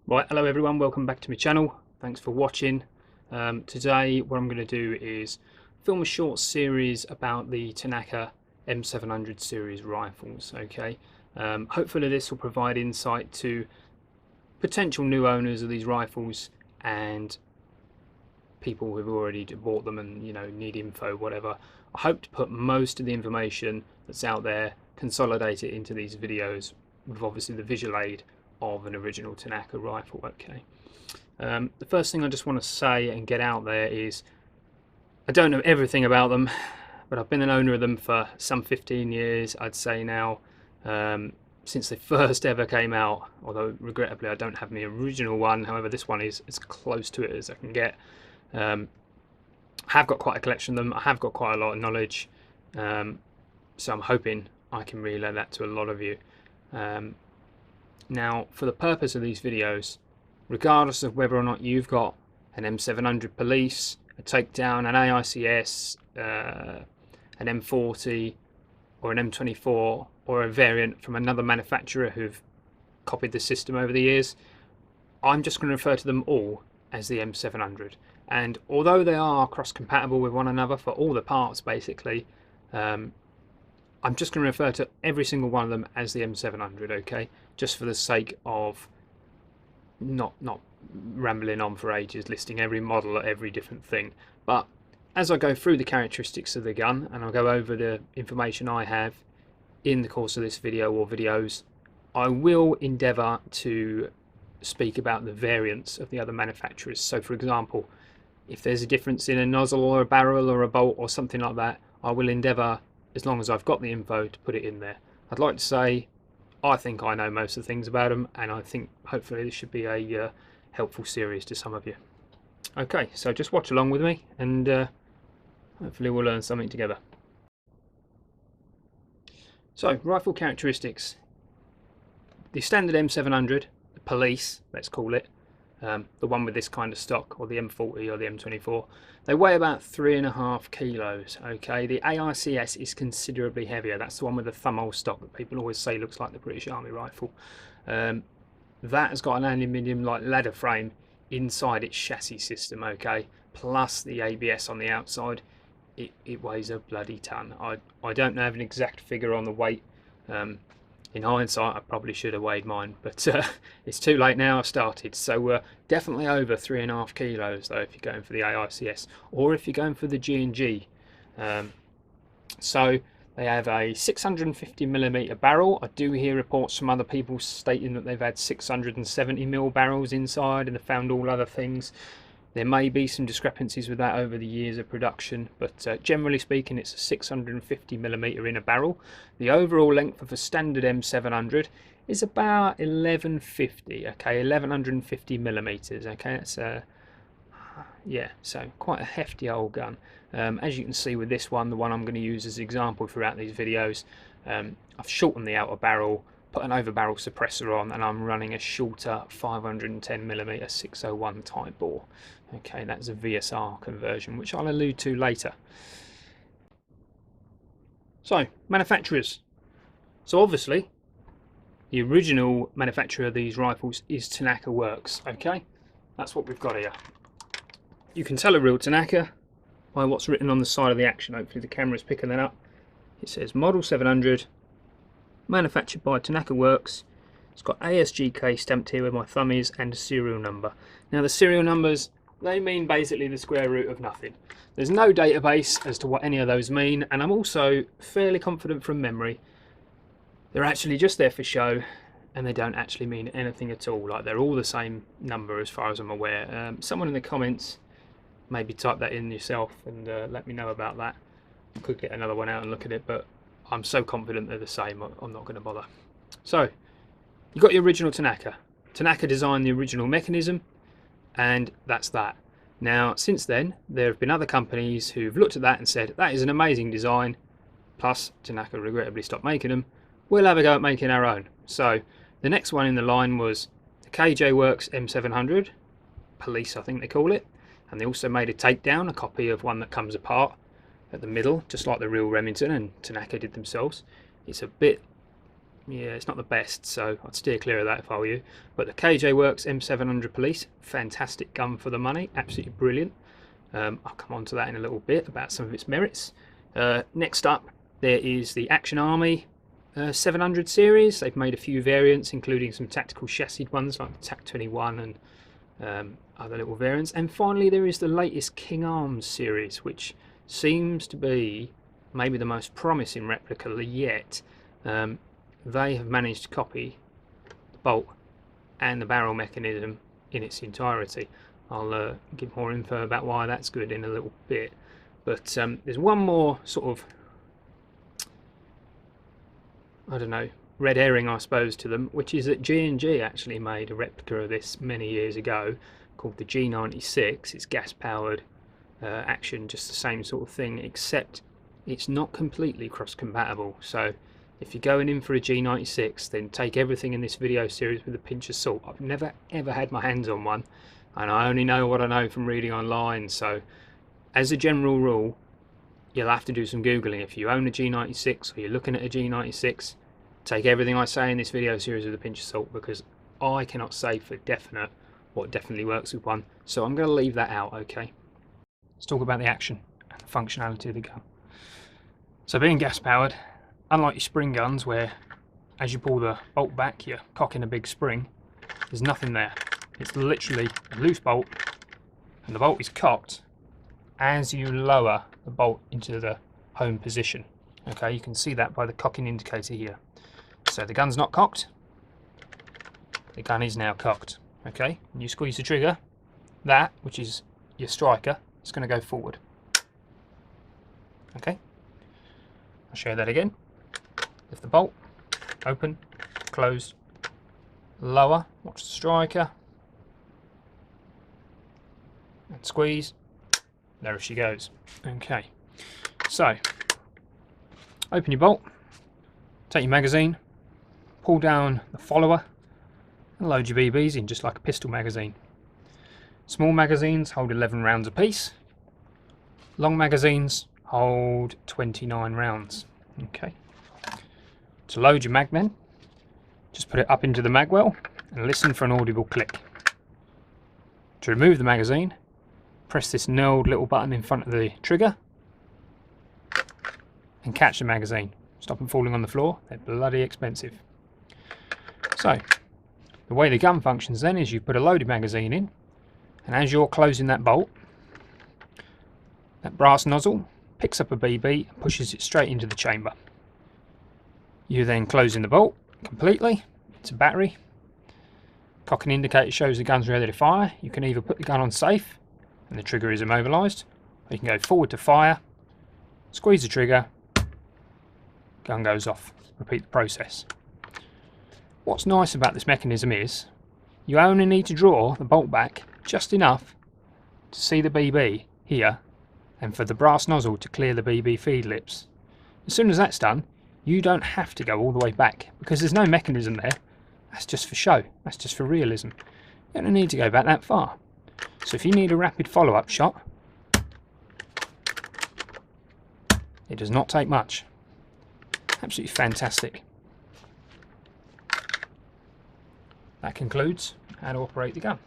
Right, hello everyone, welcome back to my channel. Thanks for watching. Today what I'm going to do is film a short series about the Tanaka M700 series rifles. Okay, hopefully this will provide insight to potential new owners of these rifles and people who've already bought them and need info, whatever. I hope to put most of the information that's out there, consolidate it into these videos with obviously the visual aid of an original Tanaka rifle. Okay, the first thing I just want to say and get out there is I don't know everything about them, but I've been an owner of them for some 15 years, I'd say now, since they first ever came out, although regrettably I don't have my original one. However, this one is as close to it as I can get. I have got quite a collection of them. I have got quite a lot of knowledge, so I'm hoping I can relay that to a lot of you. Now, for the purpose of these videos, regardless of whether or not you've got an M700 Police, a Takedown, an AICS, an M40 or an M24 or a variant from another manufacturer who've copied the system over the years, I'm just going to refer to them all as the M700. And although they are cross-compatible with one another for all the parts basically, I'm just going to refer to every single one of them as the M700, okay? Just for the sake of not rambling on for ages, listing every model, every different thing. But as I go through the characteristics of the gun and I'll go over the information I have in the course of this video or videos, I will endeavour to speak about the variants of the other manufacturers. So for example, if there's a difference in a nozzle or a barrel or a bolt or something like that, I will endeavour, as long as I've got the info, to put it in there. I'd like to say I think I know most of the things about them, and I think hopefully this should be a helpful series to some of you. Okay, so just watch along with me and hopefully we'll learn something together. So, rifle characteristics. The standard M700, the Police, let's call it, the one with this kind of stock, or the M40 or the M24, they weigh about 3.5 kilos. Okay, the AICS is considerably heavier. That's the one with the thumbhole stock that people always say looks like the British Army rifle. That has got an aluminium like ladder frame inside its chassis system, okay, plus the ABS on the outside. It weighs a bloody ton. I don't have an exact figure on the weight. In hindsight, I probably should have weighed mine, but it's too late now. I've started. So definitely over 3.5 kilos though if you're going for the AICS, or if you're going for the G&G. So they have a 650mm barrel. I do hear reports from other people stating that they've had 670mm barrels inside and have found all other things. There may be some discrepancies with that over the years of production, but generally speaking it's a 650mm in a barrel. The overall length of a standard M700 is about 1150, okay, 1150mm, okay, that's yeah, so quite a hefty old gun. As you can see with this one, the one I'm going to use as an example throughout these videos, I've shortened the outer barrel, put an over barrel suppressor on, and I'm running a shorter 510mm 601 type bore. Okay, that's a VSR conversion, which I'll allude to later. So, manufacturers. So obviously, the original manufacturer of these rifles is Tanaka Works, okay? That's what we've got here. You can tell a real Tanaka by what's written on the side of the action. Hopefully the camera's picking that up. It says Model 700, manufactured by Tanaka Works. It's got ASGK stamped here where my thumb is and a serial number. Now the serial numbers, they mean basically the square root of nothing. There's no database as to what any of those mean, and I'm also fairly confident from memory they're actually just there for show and they don't actually mean anything at all. Like, they're all the same number as far as I'm aware. Someone in the comments maybe type that in yourself and let me know about that. I could get another one out and look at it, but I'm so confident they're the same, I'm not going to bother. So, you've got your original Tanaka. Tanaka designed the original mechanism, and that's that. Now, since then, there have been other companies who've looked at that and said, that is an amazing design, plus Tanaka regrettably stopped making them, we'll have a go at making our own. So, the next one in the line was the KJ Works M700, Police I think they call it, and they also made a Takedown, a copy of one that comes apart at the middle, just like the real Remington and Tanaka did themselves. It's a bit yeah, it's not the best, so I'd steer clear of that if I were you. But the KJ Works M700 Police, fantastic gun for the money, absolutely brilliant. I'll come on to that in a little bit about some of its merits. Next up, there is the Action Army 700 series. They've made a few variants, including some tactical chassis ones like the TAC 21 and other little variants. And finally, there is the latest King Arms series, which seems to be maybe the most promising replica yet. They have managed to copy the bolt and the barrel mechanism in its entirety. I'll give more info about why that's good in a little bit. But there's one more sort of, I don't know, red herring I suppose to them, which is that G&G actually made a replica of this many years ago called the G96. It's gas powered action, just the same sort of thing, except it's not completely cross compatible. So if you're going in for a G96, then take everything in this video series with a pinch of salt. I've never ever had my hands on one, and I only know what I know from reading online, so as a general rule you'll have to do some googling. If you own a G96 or you're looking at a G96, take everything I say in this video series with a pinch of salt, because I cannot say for definite what definitely works with one, so I'm going to leave that out. Okay, let's talk about the action and the functionality of the gun. So being gas powered, unlike your spring guns where as you pull the bolt back you're cocking a big spring, there's nothing there. It's literally a loose bolt, and the bolt is cocked as you lower the bolt into the home position. Okay, you can see that by the cocking indicator here. So the gun's not cocked, the gun is now cocked. Okay, when you squeeze the trigger, that, which is your striker, is going to go forward. Okay, I'll show you that again. Lift the bolt, open, close, lower, watch the striker, and squeeze, there she goes. Okay, so open your bolt, take your magazine, pull down the follower and load your BBs in just like a pistol magazine. Small magazines hold 11 rounds apiece, long magazines hold 29 rounds. Okay, to load your mag then, just put it up into the magwell and listen for an audible click. To remove the magazine, press this knurled little button in front of the trigger and catch the magazine. Stop them falling on the floor, they're bloody expensive. So the way the gun functions then is you put a loaded magazine in, and as you're closing that bolt, that brass nozzle picks up a BB and pushes it straight into the chamber. You then close in the bolt completely. It's a battery. Cocking indicator shows the gun's ready to fire. You can either put the gun on safe and the trigger is immobilised, or you can go forward to fire, squeeze the trigger, gun goes off. Repeat the process. What's nice about this mechanism is you only need to draw the bolt back just enough to see the BB here and for the brass nozzle to clear the BB feed lips. As soon as that's done, you don't have to go all the way back because there's no mechanism there. That's just for show, that's just for realism. You don't need to go back that far. So if you need a rapid follow-up shot, it does not take much. Absolutely fantastic. That concludes how to operate the gun.